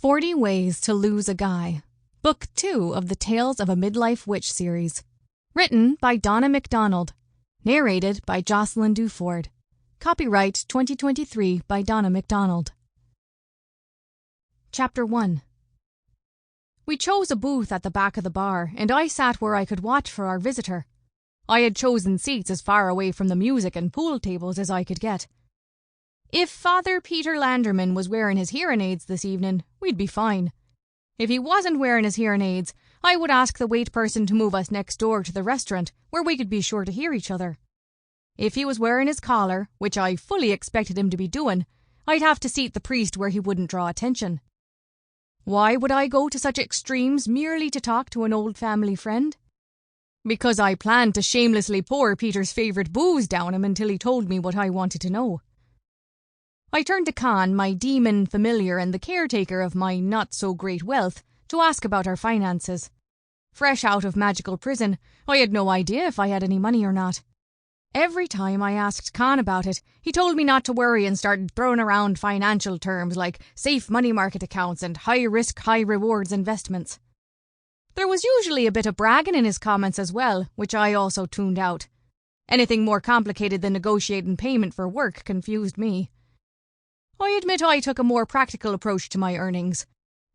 40 Ways to Lose a Guy, Book 2 of the Tales of a Midlife Witch series. Written by Donna Mcdonald. Narrated by Jocelyn Duford. Copyright 2023 by Donna Mcdonald. Chapter 1. We chose a booth at the back of the bar, and I sat where I could watch for our visitor. I had chosen seats as far away from the music and pool tables as I could get. If Father Peter Landerman was wearing his hearing aids this evening, we'd be fine. If he wasn't wearing his hearing aids, I would ask the wait person to move us next door to the restaurant, where we could be sure to hear each other. If he was wearing his collar, which I fully expected him to be doing, I'd have to seat the priest where he wouldn't draw attention. Why would I go to such extremes merely to talk to an old family friend? Because I planned to shamelessly pour Peter's favourite booze down him until he told me what I wanted to know. I turned to Conn, my demon familiar and the caretaker of my not-so-great wealth, to ask about our finances. Fresh out of magical prison, I had no idea if I had any money or not. Every time I asked Conn about it, he told me not to worry and started throwing around financial terms like safe money market accounts and high-risk, high-rewards investments. There was usually a bit of bragging in his comments as well, which I also tuned out. Anything more complicated than negotiating payment for work confused me. I admit I took a more practical approach to my earnings.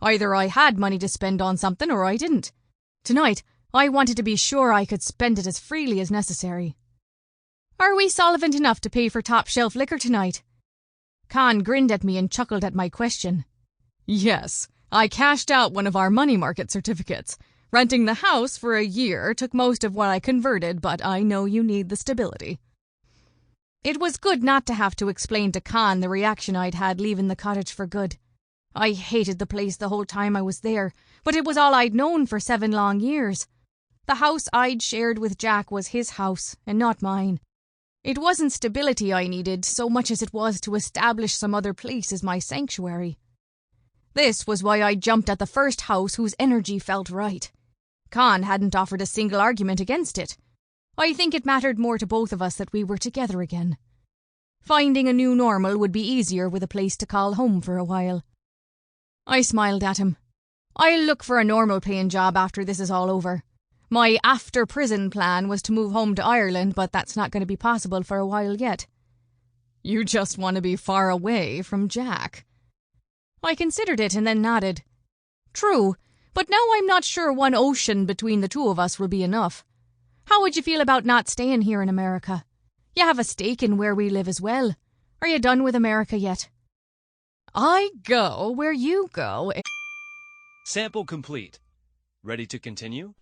Either I had money to spend on something or I didn't. Tonight, I wanted to be sure I could spend it as freely as necessary. "Are we solvent enough to pay for top-shelf liquor tonight?" Conn grinned at me and chuckled at my question. "Yes, I cashed out one of our money market certificates. Renting the house for a year took most of what I converted, but I know you need the stability." It was good not to have to explain to Conn the reaction I'd had leaving the cottage for good. I hated the place the whole time I was there, but it was all I'd known for 7 long years. The house I'd shared with Jack was his house, and not mine. It wasn't stability I needed so much as it was to establish some other place as my sanctuary. This was why I jumped at the first house whose energy felt right. Conn hadn't offered a single argument against it. I think it mattered more to both of us that we were together again. Finding a new normal would be easier with a place to call home for a while. I smiled at him. I'll look for a normal-paying job after this is all over. My after-prison plan was to move home to Ireland, but that's not going to be possible for a while yet. "You just want to be far away from Jack." I considered it and then nodded. "True, but now I'm not sure one ocean between the two of us will be enough. How would you feel about not staying here in America? You have a stake in where we live as well. Are you done with America yet?" "I go where you go." Sample complete. Ready to continue?